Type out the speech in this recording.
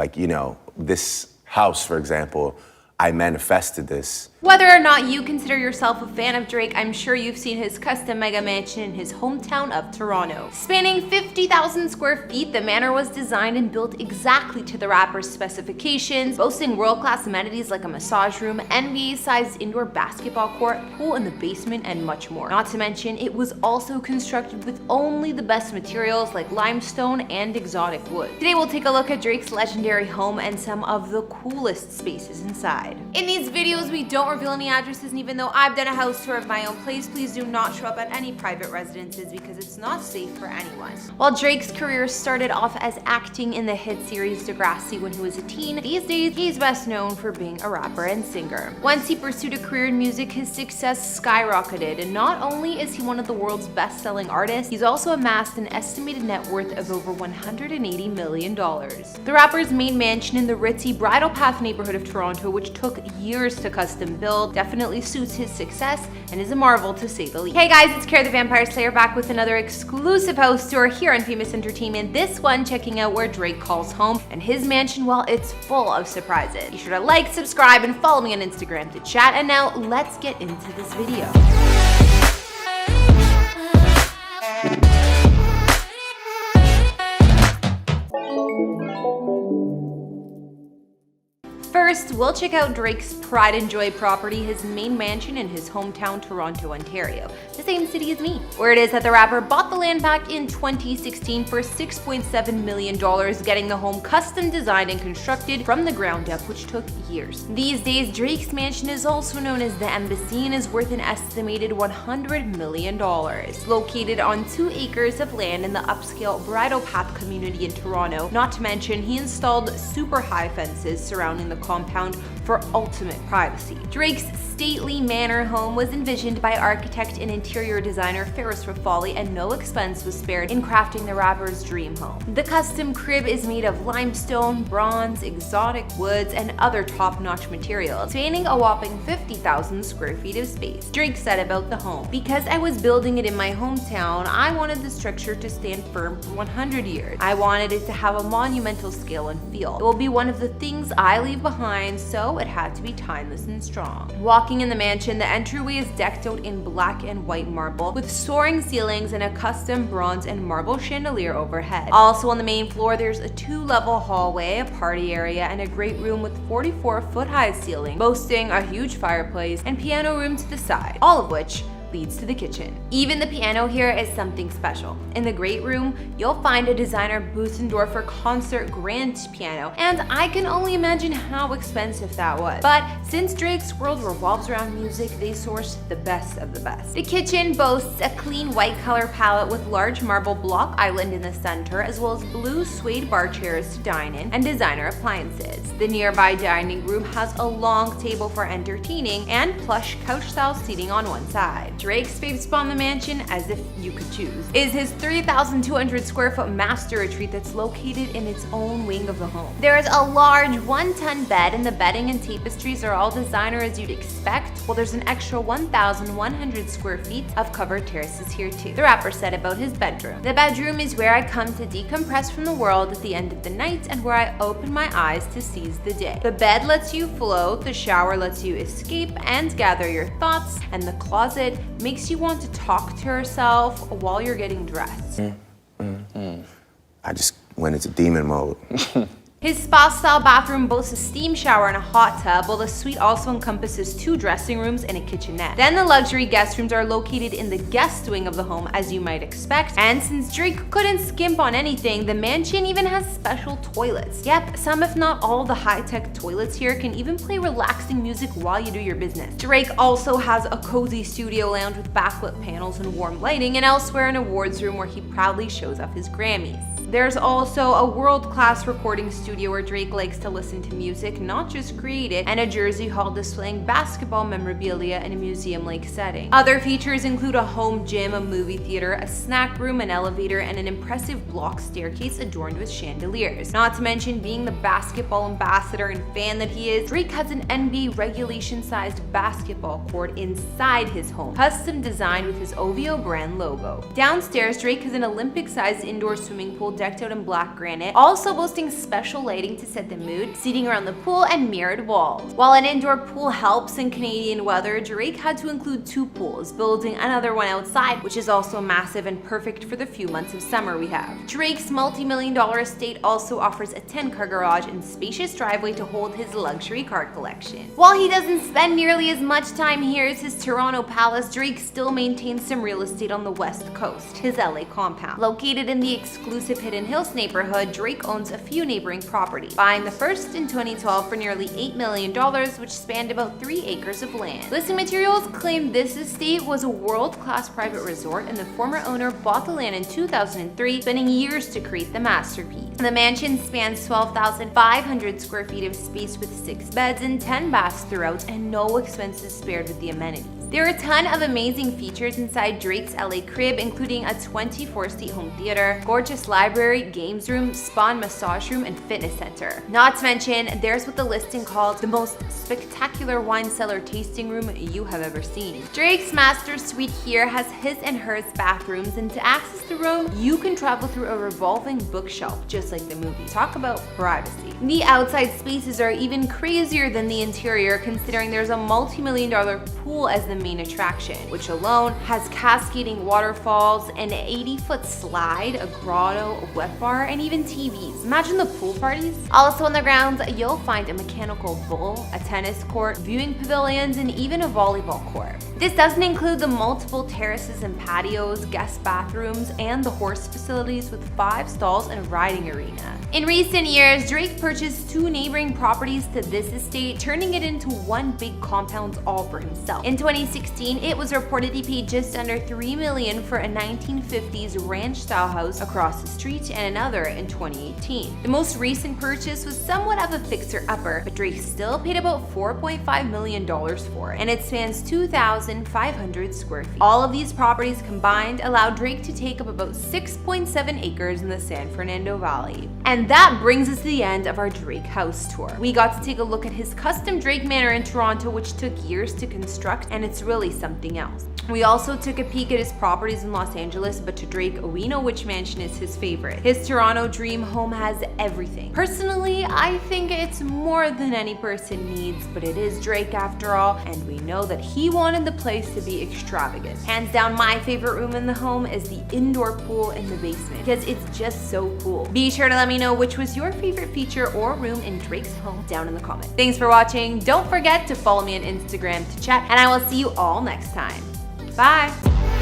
Like, you know, this house, for example, I manifested this. Whether or not you consider yourself a fan of Drake, I'm sure you've seen his custom mega mansion in his hometown of Toronto. Spanning 50,000 square feet, the manor was designed and built exactly to the rapper's specifications, boasting world-class amenities like a massage room, NBA-sized indoor basketball court, pool in the basement, and much more. Not to mention, it was also constructed with only the best materials like limestone and exotic wood. Today we'll take a look at Drake's legendary home and some of the coolest spaces inside. In these videos, we don't reveal any addresses, and even though I've done a house tour of my own place, please do not show up at any private residences because it's not safe for anyone. While Drake's career started off as acting in the hit series Degrassi when he was a teen, these days he's best known for being a rapper and singer. Once he pursued a career in music, his success skyrocketed, and not only is he one of the world's best-selling artists, he's also amassed an estimated net worth of over $180 million. The rapper's main mansion in the ritzy Bridle Path neighborhood of Toronto, which took years to custom build, definitely suits his success and is a marvel to say the least. Hey guys, it's Scherrer the Vampire Slayer back with another exclusive house tour here on Famous Entertainment. This one checking out where Drake calls home and his mansion, well, it's full of surprises. Be sure to like, subscribe, and follow me on Instagram to chat. And now let's get into this video. First, we'll check out Drake's pride and joy property, his main mansion in his hometown, Toronto, Ontario, the same city as me, where it is that the rapper bought the land back in 2016 for $6.7 million, getting the home custom designed and constructed from the ground up, which took years. These days, Drake's mansion is also known as the Embassy and is worth an estimated $100 million. Located on 2 acres of land in the upscale Bridle Path community in Toronto, not to mention he installed super high fences surrounding the compound for ultimate privacy. Drake's stately manor home was envisioned by architect and interior designer Ferris Rafali, and no expense was spared in crafting the rapper's dream home. The custom crib is made of limestone, bronze, exotic woods, and other top-notch materials, spanning a whopping 50,000 square feet of space. Drake said about the home, "Because I was building it in my hometown, I wanted the structure to stand firm for 100 years. I wanted it to have a monumental scale and feel. It will be one of the things I leave behind, so it had to be timeless and strong." Walking in the mansion, the entryway is decked out in black and white marble with soaring ceilings and a custom bronze and marble chandelier overhead. Also on the main floor, there's a 2-level hallway, a party area, and a great room with 44-foot-high ceiling, boasting a huge fireplace and piano room to the side, all of which leads to the kitchen. Even the piano here is something special. In the great room, you'll find a designer Bösendorfer concert grand piano, and I can only imagine how expensive that was. But since Drake's world revolves around music, they sourced the best of the best. The kitchen boasts a clean white color palette with large marble block island in the center, as well as blue suede bar chairs to dine in and designer appliances. The nearby dining room has a long table for entertaining and plush couch-style seating on one side. Drake's fave spot in the mansion, as if you could choose, is his 3,200 square foot master retreat that's located in its own wing of the home. There is a large 1-ton bed, and the bedding and tapestries are all designer as you'd expect, while there's an extra 1,100 square feet of covered terraces here too. The rapper said about his bedroom, "The bedroom is where I come to decompress from the world at the end of the night and where I open my eyes to seize the day. The bed lets you float, the shower lets you escape and gather your thoughts, and the closet makes you want to talk to yourself while you're getting dressed." I just went into demon mode. His spa-style bathroom boasts a steam shower and a hot tub, while the suite also encompasses 2 dressing rooms and a kitchenette. Then the luxury guest rooms are located in the guest wing of the home, as you might expect. And since Drake couldn't skimp on anything, the mansion even has special toilets. Yep, some if not all the high-tech toilets here can even play relaxing music while you do your business. Drake also has a cozy studio lounge with backlit panels and warm lighting, and elsewhere an awards room where he proudly shows off his Grammys. There's also a world-class recording studio where Drake likes to listen to music, not just create it, and a Jersey Hall displaying basketball memorabilia in a museum-like setting. Other features include a home gym, a movie theater, a snack room, an elevator, and an impressive block staircase adorned with chandeliers. Not to mention, being the basketball ambassador and fan that he is, Drake has an NBA regulation-sized basketball court inside his home, custom designed with his OVO brand logo. Downstairs, Drake has an Olympic-sized indoor swimming pool decked out in black granite, also boasting special lighting to set the mood, seating around the pool, and mirrored walls. While an indoor pool helps in Canadian weather, Drake had to include 2 pools, building another one outside, which is also massive and perfect for the few months of summer we have. Drake's multi-million-dollar estate also offers a 10-car garage and spacious driveway to hold his luxury car collection. While he doesn't spend nearly as much time here as his Toronto palace, Drake still maintains some real estate on the west coast, his LA compound. Located in the exclusive Hidden Hills neighborhood, Drake owns a few neighboring properties, buying the first in 2012 for nearly $8 million, which spanned about 3 acres of land. Listing materials claim this estate was a world-class private resort, and the former owner bought the land in 2003, spending years to create the masterpiece. The mansion spans 12,500 square feet of space with 6 beds and 10 baths throughout, and no expenses spared with the amenities. There are a ton of amazing features inside Drake's LA crib, including a 24-seat home theater, gorgeous library, games room, spa and massage room, and fitness center. Not to mention, there's what the listing called the most spectacular wine cellar tasting room you have ever seen. Drake's master suite here has his and hers bathrooms, and to access the room, you can travel through a revolving bookshelf, just like the movie. Talk about privacy. The outside spaces are even crazier than the interior, considering there's a multi-million-dollar pool as the main attraction, which alone has cascading waterfalls, an 80-foot slide, a grotto, a wet bar, and even TVs. Imagine the pool parties. Also on the grounds, you'll find a mechanical bull, a tennis court, viewing pavilions, and even a volleyball court. This doesn't include the multiple terraces and patios, guest bathrooms, and the horse facilities with 5 stalls and a riding arena. In recent years, Drake purchased 2 neighboring properties to this estate, turning it into one big compound all for himself. In 2016, it was reported he paid just under $3 million for a 1950s ranch-style house across the street, and another in 2018. The most recent purchase was somewhat of a fixer-upper, but Drake still paid about $4.5 million for it, and it spans 2,500 square feet. All of these properties combined allow Drake to take up about 6.7 acres in the San Fernando Valley. And that brings us to the end of our Drake house tour. We got to take a look at his custom Drake Manor in Toronto, which took years to construct, and it's really something else. We also took a peek at his properties in Los Angeles, but to Drake, we know which mansion is his favorite. His Toronto dream home has everything. Personally, I think it's more than any person needs, but it is Drake after all, and we know that he wanted the place to be extravagant. Hands down, my favorite room in the home is the indoor pool in the basement, because it's just so cool. Be sure to let me know which was your favorite feature or room in Drake's home down in the comments. Thanks for watching. Don't forget to follow me on Instagram to chat, and I will see you all next time. Bye!